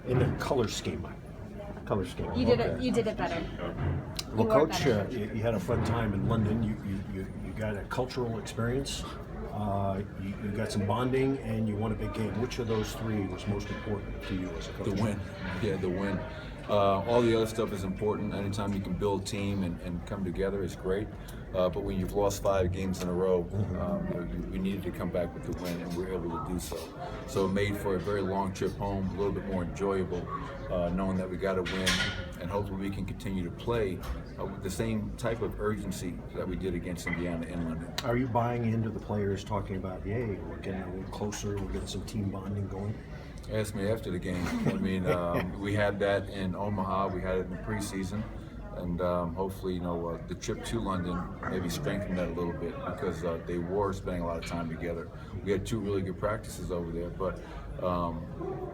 in the color scheme. You did it. You did it better. Well, Coach, you had a fun time in London. You got a cultural experience. You got some bonding, and you won a big game. Which of those three was most important to you as a coach? The win. Yeah, the win. All the other stuff is important. Anytime you can build a team and come together is great. But when you've lost 5 games in a row, we needed to come back with the win, and we were able to do so. So it made for a very long trip home, a little bit more enjoyable, knowing that we got a win, and hopefully we can continue to play with the same type of urgency that we did against Indiana in London. Are you buying into the players talking about, yay, we're getting a little closer, we're getting some team bonding going? Ask me after the game. I mean, we had that in Omaha, we had it in the preseason, and hopefully, the trip to London maybe strengthened that a little bit because they were spending a lot of time together. We had 2 really good practices over there, but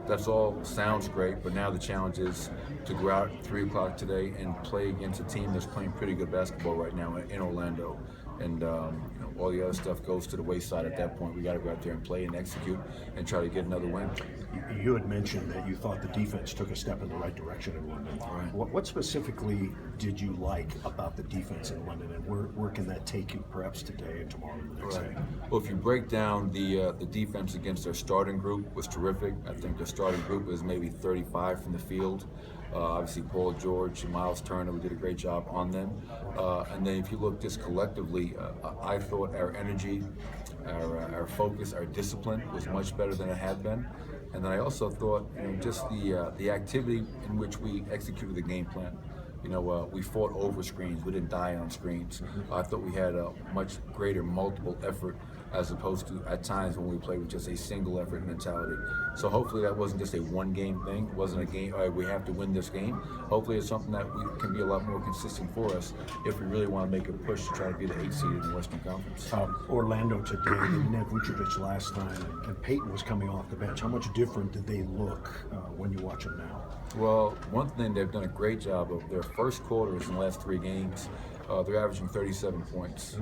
that's all sounds great, but now the challenge is to go out at 3 o'clock today and play against a team that's playing pretty good basketball right now in Orlando. And all the other stuff goes to the wayside at that point. We got to go out there and play and execute and try to get another win. You had mentioned that you thought the defense took a step in the right direction in London. Right. What specifically did you like about the defense in London, and where can that take you perhaps today and tomorrow and the next day? Well, if you break down the defense against their starting group was terrific. I think their starting group is maybe 35 from the field. Obviously, Paul George, Miles Turner, we did a great job on them. And then if you look just collectively, I thought our energy, our focus, our discipline was much better than it had been. And then I also thought, just the activity in which we executed the game plan. We fought over screens. We didn't die on screens. I thought we had a much greater multiple effort as opposed to at times when we played with just a single effort mentality. So hopefully that wasn't just a one game thing. It wasn't a game, all right, we have to win this game. Hopefully it's something that we can be a lot more consistent for us if we really want to make a push to try to be the 8th seed in the Western Conference. Orlando today, they didn't have Vucevic last time, and Peyton was coming off the bench. How much different did they look when you watch them now? Well, one thing they've done a great job of, their first quarters in the last 3 games, they're averaging 37 points.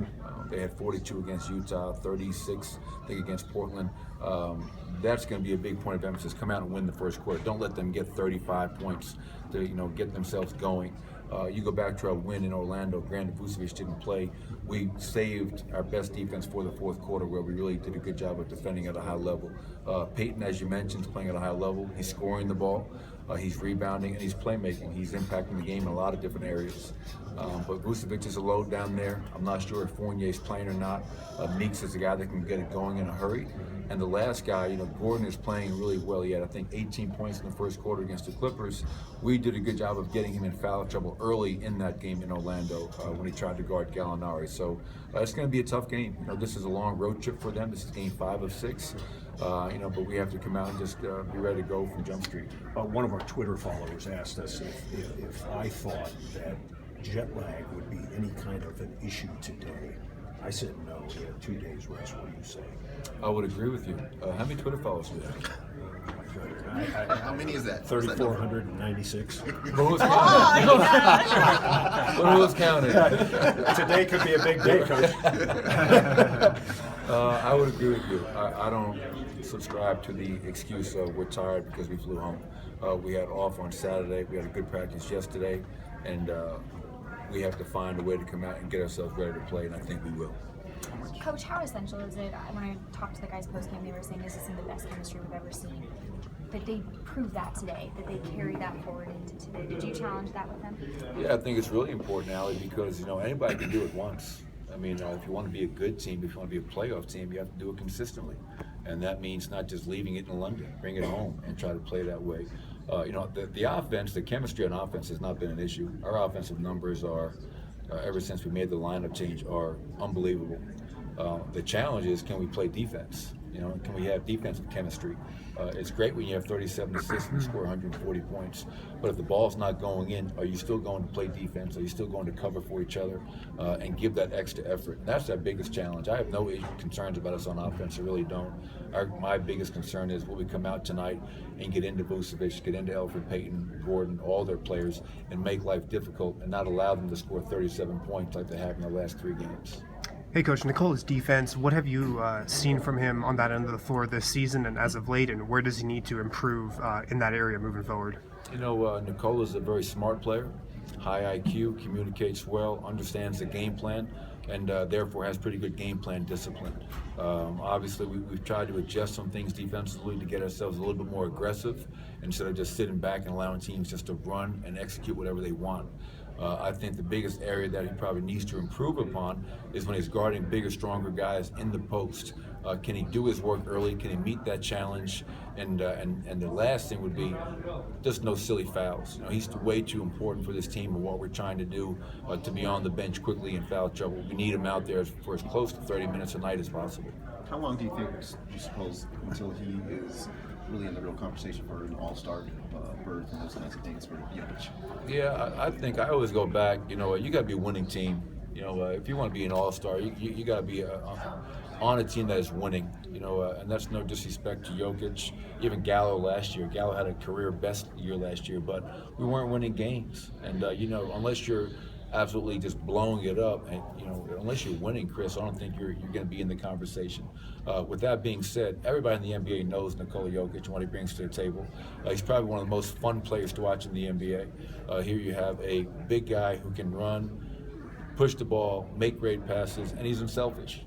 They had 42 against Utah, 36, I think, against Portland. That's going to be a big point of emphasis. Come out and win the first quarter. Don't let them get 35 points to get themselves going. You go back to our win in Orlando. Granted, Vucevic didn't play. We saved our best defense for the fourth quarter, where we really did a good job of defending at a high level. Peyton, as you mentioned, is playing at a high level. He's scoring the ball. He's rebounding, and he's playmaking. He's impacting the game in a lot of different areas. But Vucevic is a load down there. I'm not sure if Fournier's playing or not. Meeks is a guy that can get it going in a hurry. And the last guy, Gordon is playing really well. He had, I think, 18 points in the first quarter against the Clippers. We did a good job of getting him in foul trouble early in that game in Orlando when he tried to guard Gallinari. So it's going to be a tough game. This is a long road trip for them. This is game 5 of 6. But we have to come out and just be ready to go from Jump Street. One of our Twitter followers asked us if I thought that jet lag would be any kind of an issue today. I said no. He had 2 days rest. What do you say? I would agree with you. How many Twitter followers do you have? How many is that? 3,496. Who's counting? Who's counting? Today could be a big day, Coach. I would agree with you. I don't subscribe to the excuse of we're tired because we flew home. We had off on Saturday. We had a good practice yesterday, and we have to find a way to come out and get ourselves ready to play, and I think we will. Coach, how essential is it? When I talked to the guys post-game, they were saying this is some of the best chemistry we've ever seen. That they proved that today, that they carried that forward into today. Did you challenge that with them? Yeah, I think it's really important, Allie, because anybody can do it once. I mean, if you want to be a good team, if you want to be a playoff team, you have to do it consistently. And that means not just leaving it in London, bring it home and try to play that way. The offense, the chemistry on offense has not been an issue. Our offensive numbers are, ever since we made the lineup change, are unbelievable. The challenge is, can we play defense? Can we have defensive chemistry? It's great when you have 37 assists and you score 140 points, but if the ball's not going in, are you still going to play defense? Are you still going to cover for each other and give that extra effort? That's our biggest challenge. I have no concerns about us on offense. I really don't. My biggest concern is will we come out tonight and get into Vucevic, get into Elfrid Payton, Gordon, all their players, and make life difficult and not allow them to score 37 points like they have in the last 3 games. Hey, Coach, Nicola's defense, what have you seen from him on that end of the floor this season and as of late, and where does he need to improve in that area moving forward? You know, Nicola's a very smart player, high IQ, communicates well, understands the game plan, and therefore has pretty good game plan discipline. Obviously, we've tried to adjust some things defensively to get ourselves a little bit more aggressive instead of just sitting back and allowing teams just to run and execute whatever they want. I think the biggest area that he probably needs to improve upon is when he's guarding bigger, stronger guys in the post. Can he do his work early? Can he meet that challenge? And the last thing would be just no silly fouls. You know, he's way too important for this team and what we're trying to do to be on the bench quickly in foul trouble. We need him out there for as close to 30 minutes a night as possible. How long do you suppose, until he is really in the real conversation for an all-star berth and those kinds of things for Jokic? Yeah, I think I always go back. You know, you got to be a winning team. You know, if you want to be an all-star, you got to be on a team that is winning. You know, and that's no disrespect to Jokic. Even Gallo last year. Gallo had a career best year last year, but we weren't winning games. And you know, unless you're absolutely just blowing it up, and you know, unless you're winning, Chris, I don't think you're going to be in the conversation. With that being said, everybody in the NBA knows Nikola Jokic and what he brings to the table. He's probably one of the most fun players to watch in the NBA. Here you have a big guy who can run, push the ball, make great passes, and he's unselfish.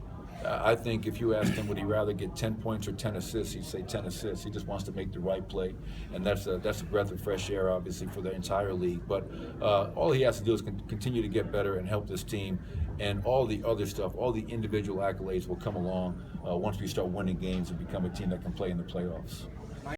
I think if you asked him, would he rather get 10 points or 10 assists, he'd say 10 assists. He just wants to make the right play, and that's a breath of fresh air, obviously, for the entire league. But all he has to do is continue to get better and help this team, and all the other stuff, all the individual accolades will come along once we start winning games and become a team that can play in the playoffs.